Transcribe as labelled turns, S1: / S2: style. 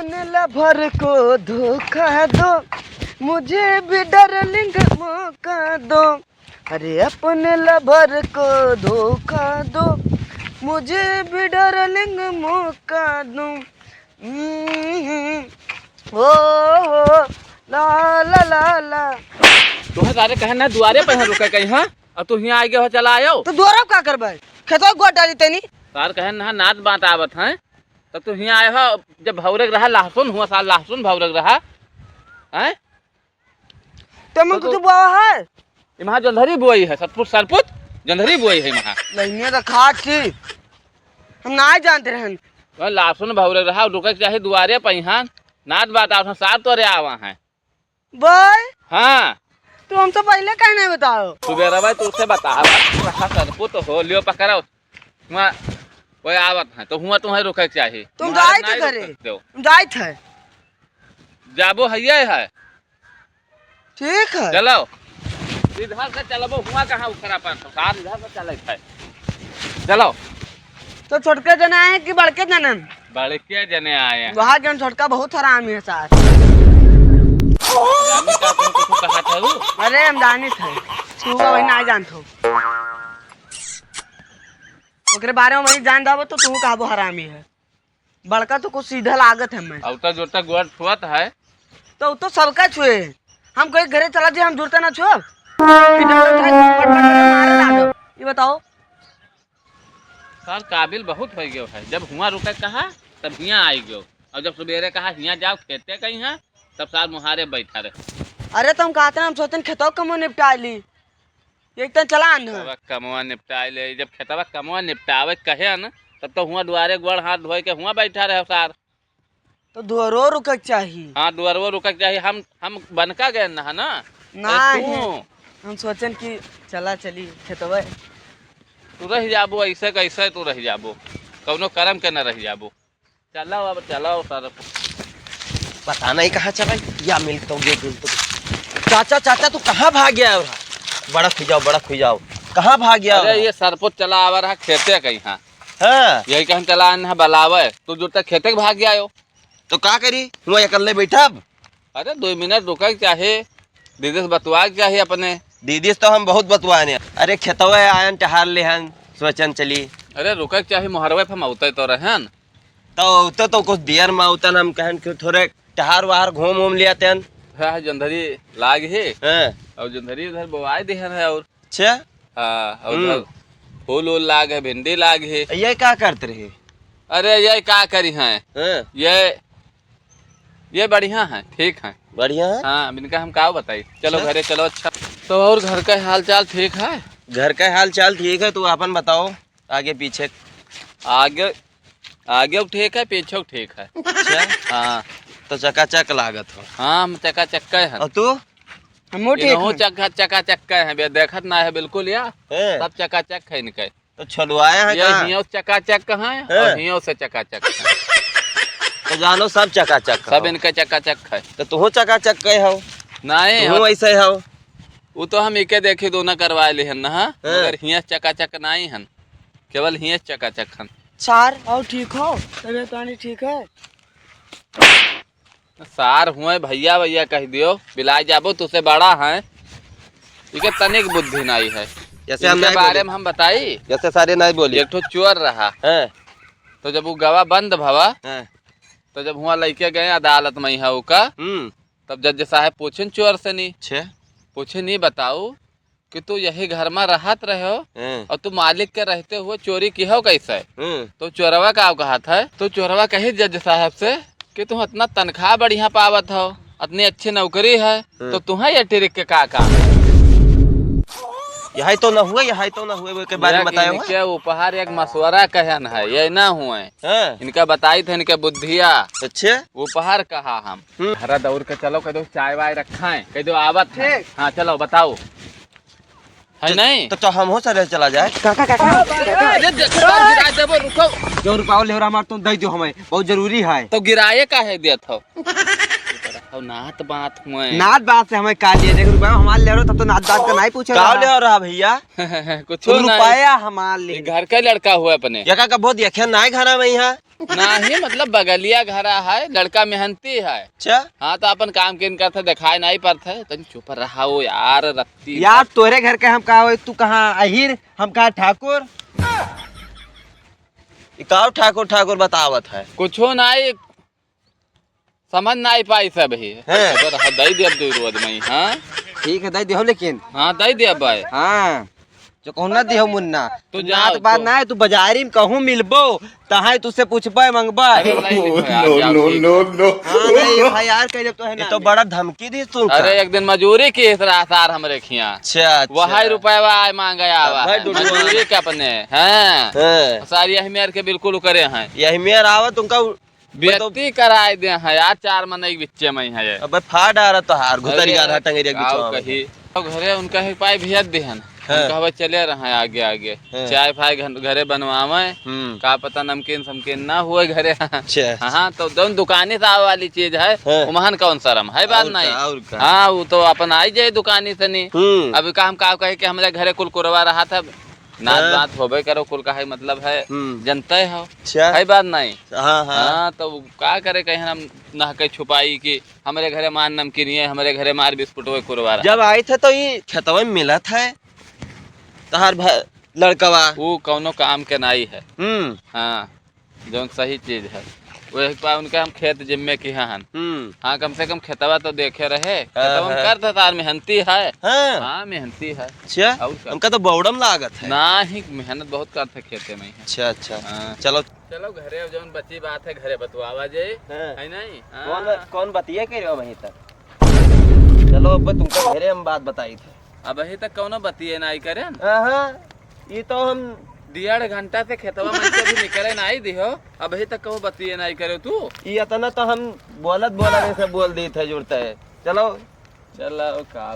S1: अपने लवर को धोखा दो, मुझे भी डार्लिंग मौका दो। अरे अपने लवर को धोखा दो, मुझे भी डार्लिंग मौका दो। ओ ला ला ला ला।
S2: तुम्हें सारे कहे ना दुआरे पर रुके कहीं हाँ और तू यहाँ आ गए हो चला आयो
S1: तो दोरा का करबे खेतो गोट डाली तेनी
S2: सार कहे ना नाच बात आवत है तब तू यहाँ आए हो जब भौरक रहा लहसुन हुआ साल लहसुन भौरक रहा हैं
S1: तुम कुछ बुआ है
S2: वहाँ जंधरी बुआई है सतपुर सरपुत जंधरी बुआई है वहाँ
S1: नहीं तो खा थी हम ना जानते रहन
S2: वह लहसुन भौरक रहा रुके चाहे दुआरे पर यहाँ नाच बात आवत सार तो आवा है
S1: बाय
S2: हाँ
S1: तो हम तो पहले कहीं नहीं बताओ
S2: सुबह भाई तुझसे बता रहा सरपुत हो लियो पकड़ा वहाँ कोई आवत है तो हुआ तुम्हें रुके चाहिए
S1: तुम जाए थे करे तुम जाए थे
S2: जाबो है
S1: ठीक है
S2: चलो इधर से चलबो हुआ कहाँ उखरा पर सार इधर से चले थे चलो
S1: तो छोटके जने आए कि बड़के जने
S2: बड़के जने आए हैं
S1: वहाँ जन छोटका बहुत हरामी है सार
S2: कहा था वो
S1: अरे हम जानी थे तू वही ना जानतो ओकरे बारे में वही जान दाबो तो तू कहबो हरामी है बड़का तो कुछ सीधा लागत है मैं
S2: अब तो जोटा गोड़ छुआत है
S1: तो सबका छुए हम कोई घरे चला जे हम जुड़ता ना छुआ ये बताओ
S2: सर काबिल बहुत हो गयो है जब हुआ रुके कहा तब यहाँ आई गयो और जब सवेरे कहा यहाँ जाओ खेते कहीं है तब सार मुहारे बैठा रहे
S1: अरे तुम कहते हम सोचते खेतों कमो निपटा ली एक तो चला
S2: कमवा निपटाए ले जब खेतवा कमवा निपटावे कहे न तब तो हुआ दुआरे गोड़ हाथ धोए के हुआ बैठा रहे सार
S1: तो दुआरो रुके चाहिए
S2: हाँ दुआरो रुके चाहिए हम बनका गए ना है ना
S1: नहीं हम सोचन कि चला चली खेतवा
S2: तू रह जाबो ऐसे कैसे तू रह जाबो कौनो कर्म के न रह जाबो चलो अब चलो सर
S3: पता नहीं कहाँ चला या मिलता हूँ तो चाचा चाचा तू कहाँ भाग गया है बड़ा खुजाओ कहाँ भाग गया
S2: अरे ये सरपुत चला आवा रहा खेते कहीं
S3: हाँ
S2: यही कहीं चला है बलावे तू जो तक खेते के भाग गया हो
S3: तो क्या करी हुआ अकेले बैठा अब
S2: अरे 2 मिनट रुका चाहे दीदी से बतवा चाहिए अपने
S3: दीदी से तो हम बहुत बतवाने अरे खेतवा आयन टहार ले हन सोचन चली
S2: अरे रुका चाहे मुहरवे हम उतर तो रहे
S3: तो कुछ देर में उतन हम कहन कि थोड़े टहार वहार घूम लिया तेन
S2: है जंधरी लाग है
S3: हाँ
S2: और जंधरी उधर बोआई देहन है और
S3: अच्छा
S2: हाँ और उधर फूल उल लाग है भिंडी लाग है
S3: ये क्या करते रहे
S2: अरे ये क्या करी है
S3: हाँ?
S2: ये बढ़िया है ठीक है
S3: बढ़िया है
S2: हाँ इनका हम क्या बताई चलो घरे चलो अच्छा तो और घर का हाल चाल ठीक है
S3: घर का हाल चाल ठीक है तू अपन बताओ आगे पीछे
S2: आगे आगे ठीक है पीछे ठीक है
S3: अच्छा
S2: हाँ
S3: तो चकाचक लागत हो
S2: हाँ हम चका चक्का है
S3: और तू
S1: हम ठीक
S2: चक्का चका चक्का है देखत ना है बिल्कुल या
S3: है?
S2: सब चका चक है इनके
S3: तो छलवाए हैं
S2: ये
S3: कहाँ?
S2: हियों चका चक है और हियों से चका चक है
S3: तो जानो सब चकाचक
S2: सब इनका चका चक है
S3: तो तू चकाचक कहे हो
S2: नहीं
S3: तू ऐसे हो
S2: वो तो हम इके देखे दोनों करवा ली हन ना मगर हियां चका चक नहीं हन केवल हियां चका चक हन
S1: सार और ठीक हो तबीयत पानी ठीक है
S2: सार हुए भैया भैया कह दियो बिलाई जाबो तुझसे बड़ा है इके तनिक बुद्धि नहीं है
S3: जैसे हम
S2: इनके बारे में हम बताई
S3: जैसे सारे नहीं बोली
S2: एक ठो चोर रहा
S3: है
S2: तो जब वो गवाह बंद भवा
S3: है
S2: तो जब हुआ लड़के गए अदालत में है का तब जज साहब पूछे चोर से नहीं
S3: छे
S2: पूछे नहीं बताओ कि तू यही घर में रहत रहे हो और तू मालिक के रहते हुए चोरी की हो कैसे तो चोरवा का कहा था तो चोरवा कही जज साहब से कि तुम इतना तनख्वाह बढ़िया पावत हो इतनी अच्छी नौकरी है तो तुम्हें ये ट्रिक के का काम
S3: यही तो न हुए के बारे में बताया
S2: क्या उपहार एक मशवरा कहन है ये ना हुए इनका बताई थे इनके बुद्धिया
S3: अच्छे
S2: उपहार कहा हम हरा दौड़ के चलो कह दो चाय वाय रखा है कह दो आवत है हाँ चलो बताओ है नहीं
S3: तो हम हो सर चला जाए
S2: रुको
S3: जो रुपया ले हमार तो दे दो हमें बहुत जरूरी है
S2: तो गिराए का है दिया था नात बात हुए
S3: नात बात से हमें का लिए देख रुपया हमारे ले रहे तब तो नात बात का नहीं पूछे का ले रहा भैया
S2: कुछ
S3: रुपया हमारे लिए
S2: घर का लड़का हुआ अपने
S3: यका का बहुत देखे ना घर में यहाँ
S2: नहीं मतलब बगलिया घर है, लड़का मेहनती है।
S3: अच्छा
S2: हाँ तो अपन काम किन करते दिखाई नहीं पड़ता है, तन चुप रहा हो यार रत्ती।
S3: यार तोरे घर के हम कहा हो, तू कहाँ अहिर हम कहा ठाकुर। इकाव ठाकुर ठाकुर बतावत है।
S2: कुछो नहीं समझ नहीं पाई सब ही
S3: हैं?
S2: तो दई दे अब 2 रोज में। हाँ
S3: ठीक है दे दियो, लेकिन
S2: हाँ दई दे भाई।
S3: हाँ जो कहूँ ना दियो मुन्ना
S2: तो
S3: तू
S2: जाओ,
S3: नात बात
S2: तो-
S3: ना है, तू बाजारी में कहूँ मिलबो तहाँ तुझसे पूछबे मंगबा।
S2: अरे नहीं लिखो यार, जाओ, ठीक है।
S3: हाँ नहीं भाई यार कह तो है ना, ये तो बड़ा धमकी दी तू।
S2: अरे एक दिन मजूरी की इस आसार हमरे खिया
S3: अच्छा
S2: वही रुपया आए मांगे आवा
S3: भाई
S2: है।
S3: डुडुआ।
S2: मजूरी के अपने हैं
S3: हाँ।
S2: सारी अहमियत के बिल्कुल करे हैं।
S3: यही मेरा आवत उनका
S2: बेइज्जती कराए दे हैं यार, 4 महीने बिच्चे में है ये।
S3: अब फाड़ आ रहा तो हार घुतरिया रहा टंगरिया के
S2: आओ
S3: बीच
S2: कही तो घरे उनका ही पाई भेज देहन।
S3: हाँ।
S2: उनका हवा चले रहे आगे आगे
S3: हाँ।
S2: चाय फाय घरे बनवावे, का पता नमकीन समकीन ना हुए घरे।
S3: अच्छा
S2: हाँ तो दोनों दुकानी से आवे वाली चीज है,
S3: हाँ।
S2: उमहन कौन शर्म है बात
S3: और
S2: नहीं।
S3: का, और का।
S2: हाँ वो तो अपन आई जाए दुकानी से नहीं। अभी का हम का कहे कि हमारे घरे कुल कुरवा रहा था, नाच
S3: हाँ।
S2: बात होबे करो कुल का है मतलब है जनते हो
S3: अच्छा
S2: है बात नहीं।
S3: हाँ हाँ
S2: हाँ तो का करे कहीं हम ना कहीं छुपाई कि हमारे घरे मान नमकीन है, हमारे घरे मार बिस्कुट हुए कुरवा रहा।
S3: जब आई थे तो ये खेतवा में मिला था तहार लड़कवा।
S2: वो कौनो काम के नहीं है। हाँ जो सही चीज है वही पा उनके हम खेत जिम्मे की हैं। हाँ कम से कम खेतवा तो देखे रहे, खेतवा में करता तार मेहनती है।
S3: हाँ
S2: हाँ मेहनती है।
S3: अच्छा
S2: और क्या?
S3: उनका तो बौड़म लागत है।
S2: ना ही मेहनत बहुत करते खेते में ही।
S3: अच्छा अच्छा
S2: हाँ।
S3: चलो
S2: चलो घरे अब जौन बची बात है घरे बतवावा जाए
S3: हाँ।
S2: है नहीं।
S3: कौन
S2: हाँ।
S3: कौन बतिया के रहो वहीं तक। चलो अब तुमको घेरे हम बात बताई थे।
S2: अब अभी तक कौनो बतिए नहीं करे न।
S3: हाँ ये तो हम
S2: 1.5 घंटा से खेतवा में से भी निकले नहीं दिहो, अभी तक कहो बतिए नहीं करे तू।
S3: ये इतना तो हम बोलत बोलत ऐसे बोल दी थे जुड़ते है। चलो
S2: चलो का